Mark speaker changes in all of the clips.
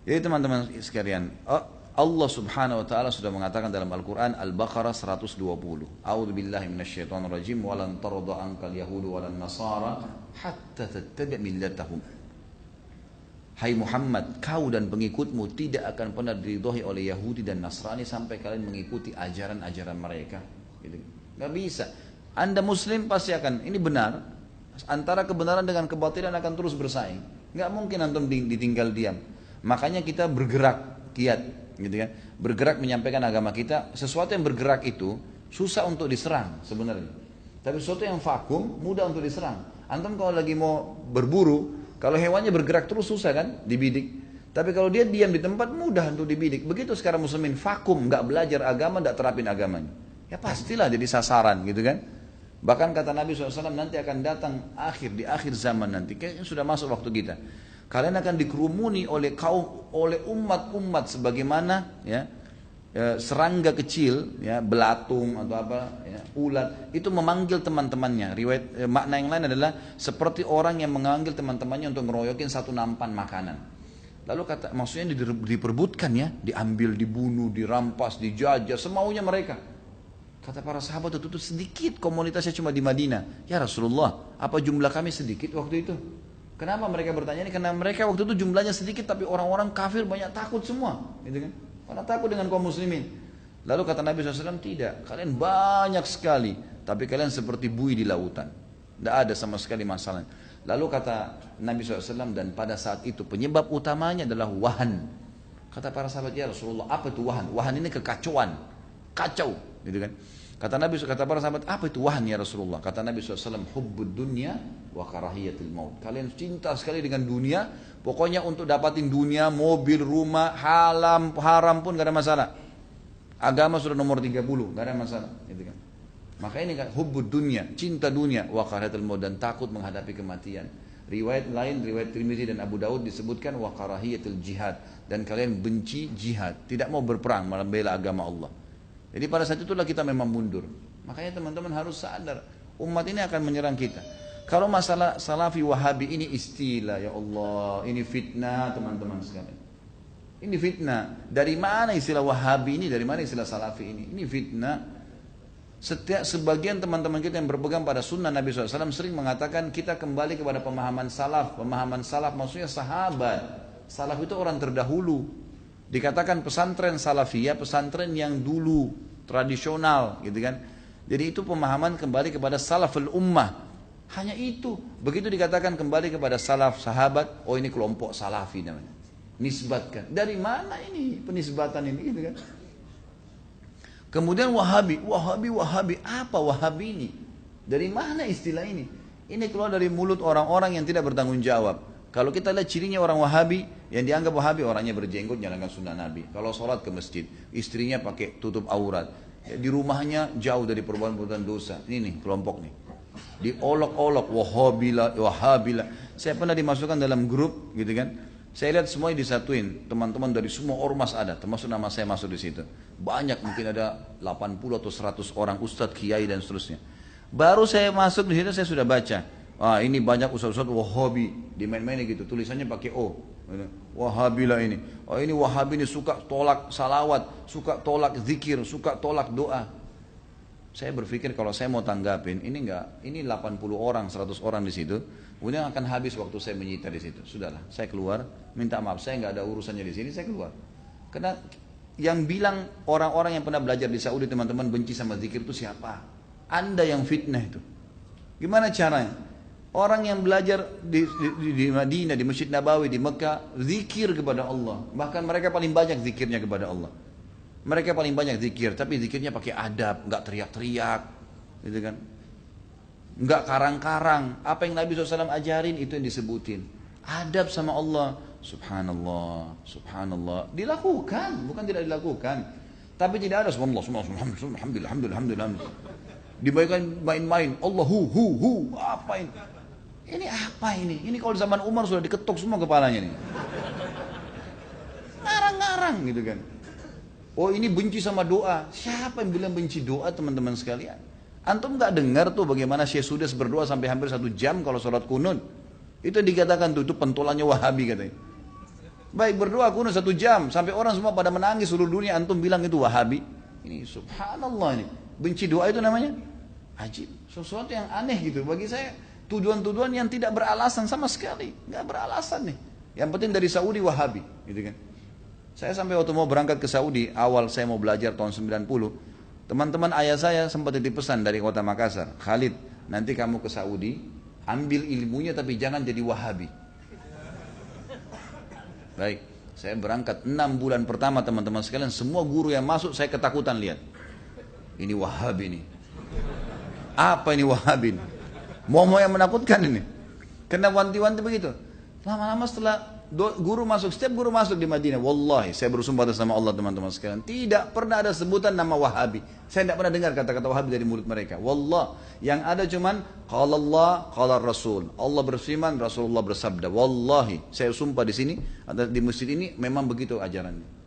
Speaker 1: Jadi teman-teman sekalian, Allah Subhanahu wa taala sudah mengatakan dalam Al-Qur'an Al-Baqarah 120. A'udzubillahi minasyaitonirrajim wa lan tarda ankal yahudu walan nasara hatta tattabi' millatahum. Hai Muhammad, kau dan pengikutmu tidak akan pernah diridhoi oleh Yahudi dan Nasrani sampai kalian mengikuti ajaran-ajaran mereka. Gitu. Gak bisa. Anda Muslim pasti akan, ini benar. Antara kebenaran dengan kebatilan akan terus bersaing. Gak mungkin antum ditinggal diam. Makanya kita bergerak, kiat, gitu kan? Bergerak menyampaikan agama kita. Sesuatu yang bergerak itu susah untuk diserang sebenarnya. Tapi sesuatu yang vakum mudah untuk diserang. Antum kalau lagi mau berburu, kalau hewannya bergerak terus susah kan dibidik. Tapi kalau dia diam di tempat mudah untuk dibidik. Begitu sekarang muslimin vakum, nggak belajar agama, nggak terapin agamanya. Ya pastilah jadi sasaran gitu kan. Bahkan kata Nabi SAW nanti akan datang di akhir zaman nanti. Kayaknya sudah masuk waktu kita. Kalian akan dikerumuni oleh umat-umat sebagaimana ya, serangga kecil, ya, belatung atau apa, ya, ulat itu memanggil teman-temannya. Riwayat makna yang lain adalah seperti orang yang memanggil teman-temannya untuk ngeroyokin satu nampan makanan. Lalu kata maksudnya diperbutkan ya, diambil, dibunuh, dirampas, dijajah semaunya mereka. Kata para sahabat itu sedikit komunitasnya cuma di Madinah. Ya Rasulullah, apa jumlah kami sedikit waktu itu? Kenapa mereka bertanya ini? Karena mereka waktu itu jumlahnya sedikit tapi orang-orang kafir banyak takut semua, gitu kan? Karena takut dengan kaum muslimin. Lalu kata Nabi SAW, tidak, kalian banyak sekali, tapi kalian seperti buih di lautan. Tidak ada sama sekali masalah. Lalu kata Nabi SAW, dan pada saat itu penyebab utamanya adalah wahan. Kata para sahabat, ya Rasulullah, apa itu wahan? Wahan ini kekacauan, kacau, gitu kan? Kata para sahabat, apa itu wahan ya Rasulullah? Kata Nabi SAW, hubbud dunya wa karahiyatil maut. Kalian cinta sekali dengan dunia, pokoknya untuk dapatin dunia, mobil, rumah, haram pun gak ada masalah. Agama sudah nomor 30, gak ada masalah. Gitu kan. Maka ini kan hubbud dunya, cinta dunia, wa karahiyatil maut, dan takut menghadapi kematian. Riwayat lain, riwayat Tirmizi dan Abu Daud disebutkan wa karahiyatil jihad, dan kalian benci jihad, tidak mau berperang membela agama Allah. Jadi pada saat itulah kita memang mundur. Makanya teman-teman harus sadar, umat ini akan menyerang kita. Kalau masalah salafi wahabi ini istilah, ya Allah, ini fitnah teman-teman sekalian. Ini fitnah. Dari mana istilah wahabi ini? Dari mana istilah salafi ini? Ini fitnah. Sebagian teman-teman kita yang berpegang pada sunnah Nabi SAW sering mengatakan kita kembali kepada pemahaman salaf. Pemahaman salaf maksudnya sahabat. Salaf itu orang terdahulu. Dikatakan pesantren salafiyah, pesantren yang dulu, tradisional gitu kan. Jadi itu pemahaman kembali kepada salaful ummah. Hanya itu. Begitu dikatakan kembali kepada salaf sahabat, oh ini kelompok salafi namanya. Nisbatkan. Dari mana ini penisbatan ini gitu kan? Kemudian wahabi. Apa wahabi ini? Dari mana istilah ini? Ini keluar dari mulut orang-orang yang tidak bertanggung jawab. Kalau kita lihat cirinya orang wahabi, yang dianggap wahabi orangnya berjenggot jalankan sunnah Nabi. Kalau sholat ke masjid, istrinya pakai tutup aurat. Ya, di rumahnya jauh dari perbuatan dosa. Ini nih kelompok nih. Diolok-olok, wahabila. Saya pernah dimasukkan dalam grup gitu kan. Saya lihat semuanya disatuin. Teman-teman dari semua ormas ada, termasuk nama saya masuk di situ. Banyak, mungkin ada 80 atau 100 orang ustadz, kiai dan seterusnya. Baru saya masuk di situ saya sudah baca. Ini banyak ustaz-ustaz wahabi, dimain-mainin gitu, tulisannya pakai O. Wahabilah ini. Ini wahabi ini suka tolak salawat, suka tolak zikir, suka tolak doa. Saya berpikir kalau saya mau tanggapin, ini 80 orang, 100 orang di situ, kemudian akan habis waktu saya menyita di situ. Sudahlah, saya keluar, minta maaf, saya nggak ada urusannya di sini, saya keluar. Karena yang bilang orang-orang yang pernah belajar di Saudi teman-teman benci sama zikir itu siapa? Anda yang fitnah itu. Gimana caranya? Orang yang belajar di Madinah, di Masjid Nabawi, di Mekah, zikir kepada Allah. Bahkan mereka paling banyak zikirnya kepada Allah. Mereka paling banyak zikir, tapi zikirnya pakai adab, nggak teriak-teriak, gitu kan? Nggak karang-karang. Apa yang Nabi SAW ajarin itu yang disebutin. Adab sama Allah, subhanallah, subhanallah. Dilakukan, bukan tidak dilakukan. Tapi tidak ada subhanallah, alhamdulillah. Dibayangkan main-main, Allahu, apa ini? Ini apa ini? Ini kalau zaman Umar sudah diketuk semua kepalanya nih. Ngarang-ngarang gitu kan. Oh ini benci sama doa. Siapa yang bilang benci doa teman-teman sekalian? Antum gak dengar tuh bagaimana Syekh Sudes berdoa sampai hampir 1 jam kalau sholat kunut. Itu dikatakan tuh, itu pentolannya Wahabi katanya. Baik berdoa kuno 1 jam sampai orang semua pada menangis seluruh dunia, antum bilang itu Wahabi. Ini subhanallah ini. Benci doa itu namanya ajib. Sesuatu yang aneh gitu. Bagi saya tuduhan-tuduhan yang tidak beralasan sama sekali, nggak beralasan nih. Yang penting dari Saudi Wahabi, gitu kan. Saya sampai waktu mau berangkat ke Saudi, awal saya mau belajar tahun 90, teman-teman ayah saya sempat titip pesan dari kota Makassar, Khalid, nanti kamu ke Saudi, ambil ilmunya tapi jangan jadi Wahabi. Baik, saya berangkat 6 bulan pertama teman-teman sekalian, semua guru yang masuk saya ketakutan lihat. Ini Wahabi nih. Apa ini Wahabi nih? Mau yang menakutkan ini. Kena wanti-wanti begitu. Lama-lama setelah guru masuk, setiap guru masuk di Madinah, wallahi saya bersumpah atas nama Allah teman-teman sekalian, tidak pernah ada sebutan nama Wahabi. Saya tidak pernah dengar kata-kata Wahabi dari mulut mereka. Wallah, yang ada cuman qala Allah, qala Rasul. Allah berfirman, Rasulullah bersabda. Wallahi, saya sumpah di sini, di masjid ini memang begitu ajarannya.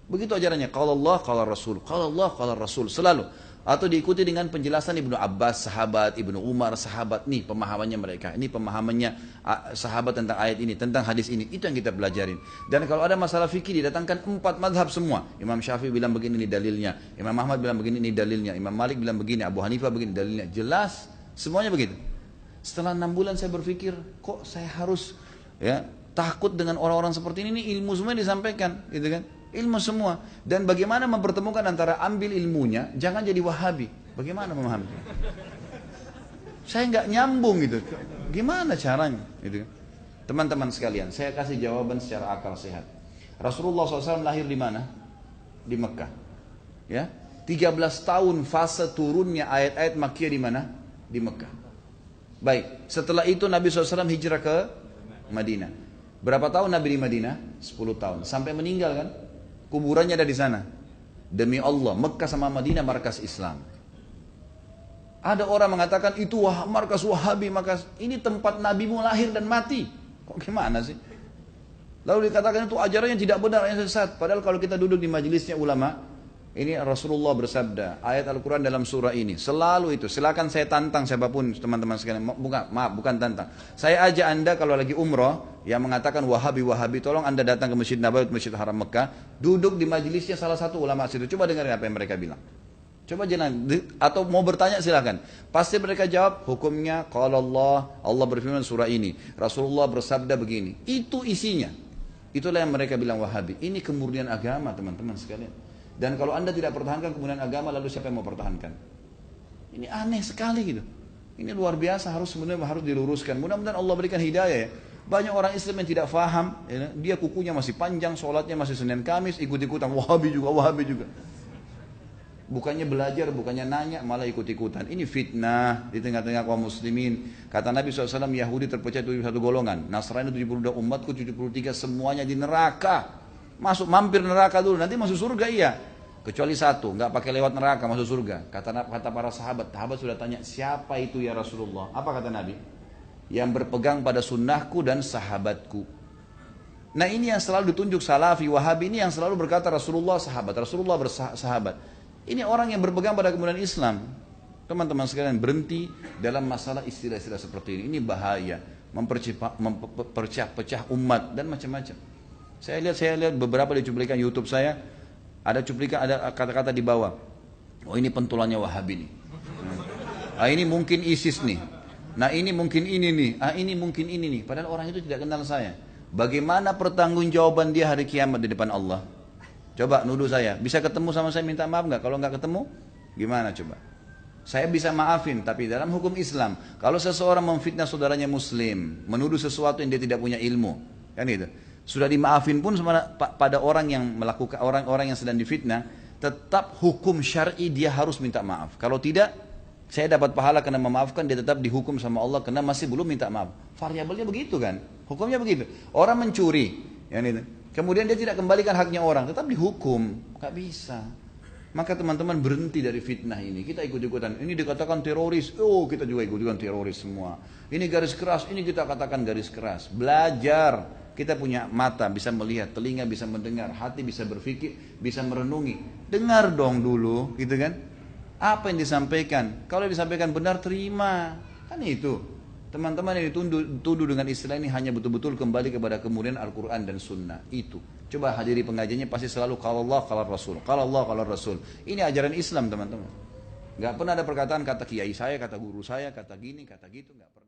Speaker 1: Begitu ajarannya, qala Allah, qala Rasul. Qala Allah, qala Rasul selalu. Atau diikuti dengan penjelasan Ibnu Abbas, sahabat, Ibnu Umar, sahabat. Nih pemahamannya mereka. Ini pemahamannya sahabat tentang ayat ini, tentang hadis ini. Itu yang kita pelajarin. Dan kalau ada masalah fikih didatangkan 4 mazhab semua. Imam Syafi'i bilang begini, ini dalilnya. Imam Ahmad bilang begini, ini dalilnya. Imam Malik bilang begini, Abu Hanifah begini, dalilnya. Jelas, semuanya begitu. Setelah 6 bulan saya berpikir, kok saya harus takut dengan orang-orang seperti ini ilmu semua disampaikan, gitu kan? Ilmu semua. Dan bagaimana mempertemukan antara ambil ilmunya, jangan jadi Wahabi. Bagaimana memahami? Saya nggak nyambung gitu. Gimana caranya? Gitu. Teman-teman sekalian, saya kasih jawaban secara akal sehat. Rasulullah SAW lahir di mana? Di Mekah. Ya, 13 tahun fase turunnya ayat-ayat Makkiyah di mana? Di Mekah. Baik, setelah itu Nabi SAW hijrah ke Madinah. Berapa tahun Nabi di Madinah? 10 tahun. Sampai meninggal kan? Kuburannya ada di sana. Demi Allah, Mekah sama Madinah markas Islam. Ada orang mengatakan itu markas Wahabi, markas ini tempat Nabimu lahir dan mati. Kok gimana sih? Lalu dikatakan itu ajarannya tidak benar, yang sesat. Padahal kalau kita duduk di majelisnya ulama, ini Rasulullah bersabda, ayat Al-Quran dalam surah ini, selalu itu. Silakan saya tantang siapapun teman-teman sekalian. Bukan tantang. Saya ajak anda kalau lagi umrah, yang mengatakan Wahabi, tolong anda datang ke Masjid Nabawi, Masjid Haram Mekah, duduk di majelisnya salah satu ulama situ. Coba dengar apa yang mereka bilang. Coba jangan, atau mau bertanya silakan. Pasti mereka jawab, hukumnya qala Allah berfirman surah ini, Rasulullah bersabda begini. Itu isinya. Itulah yang mereka bilang Wahabi. Ini kemurnian agama teman-teman sekalian. Dan kalau anda tidak pertahankan kemudian agama, lalu siapa yang mau pertahankan? Ini aneh sekali gitu. Ini luar biasa, sebenarnya harus diluruskan. Mudah-mudahan Allah berikan hidayah ya. Banyak orang Islam yang tidak faham, ya, dia kukunya masih panjang, sholatnya masih Senin Kamis, ikut-ikutan Wahabi juga. Bukannya belajar, bukannya nanya, malah ikut-ikutan. Ini fitnah di tengah-tengah kaum muslimin. Kata Nabi SAW, Yahudi terpecah 71 golongan. Nasrani 72, umatku 73, semuanya di neraka. Mampir neraka dulu, nanti masuk surga iya. Kecuali satu, nggak pakai lewat neraka masuk surga. Kata para sahabat sudah tanya, siapa itu ya Rasulullah? Apa kata Nabi? Yang berpegang pada sunnahku dan sahabatku. Nah ini yang selalu ditunjuk Salafi, Wahabi, ini yang selalu berkata Rasulullah bersahabat. Ini orang yang berpegang pada kemudian Islam. Teman-teman sekalian, berhenti dalam masalah istilah-istilah seperti ini. Ini bahaya, memperpecah umat dan macam-macam. Saya lihat beberapa di cuplikan YouTube saya, ada kata-kata di bawah. Oh ini pentulannya Wahabi nih. Ini mungkin ISIS nih. Nah ini mungkin ini nih. Ini mungkin ini nih. Padahal orang itu tidak kenal saya. Bagaimana pertanggungjawaban dia hari kiamat di depan Allah? Coba nuduh saya. Bisa ketemu sama saya minta maaf nggak? Kalau nggak ketemu, gimana coba? Saya bisa maafin, tapi dalam hukum Islam, kalau seseorang memfitnah saudaranya Muslim, menuduh sesuatu yang dia tidak punya ilmu, kan itu. Sudah dimaafin pun pada orang yang melakukan orang-orang yang sedang difitnah, tetap hukum syar'i dia harus minta maaf. Kalau tidak, saya dapat pahala karena memaafkan, dia tetap dihukum sama Allah karena masih belum minta maaf. Variabelnya begitu kan? Hukumnya begitu. Orang mencuri, ya itu. Kemudian dia tidak kembalikan haknya orang, tetap dihukum. Gak bisa. Maka teman-teman berhenti dari fitnah ini. Kita ikut-ikutan. Ini dikatakan teroris. Oh kita juga ikut-ikutan teroris semua. Ini garis keras. Ini kita katakan garis keras. Belajar. Kita punya mata bisa melihat, telinga bisa mendengar, hati bisa berpikir, bisa merenungi. Dengar dong dulu, gitu kan? Apa yang disampaikan? Kalau disampaikan benar terima. Kan itu. Teman-teman yang dituduh dengan istilah ini hanya betul-betul kembali kepada kemudian Al-Quran dan Sunnah. Itu. Coba hadiri pengajiannya pasti selalu kalau Allah, kalau Rasul. Kalau Allah, kalau Rasul. Ini ajaran Islam teman-teman. Gak pernah ada perkataan kata kiai saya, kata guru saya, kata gini, kata gitu. Gak pernah.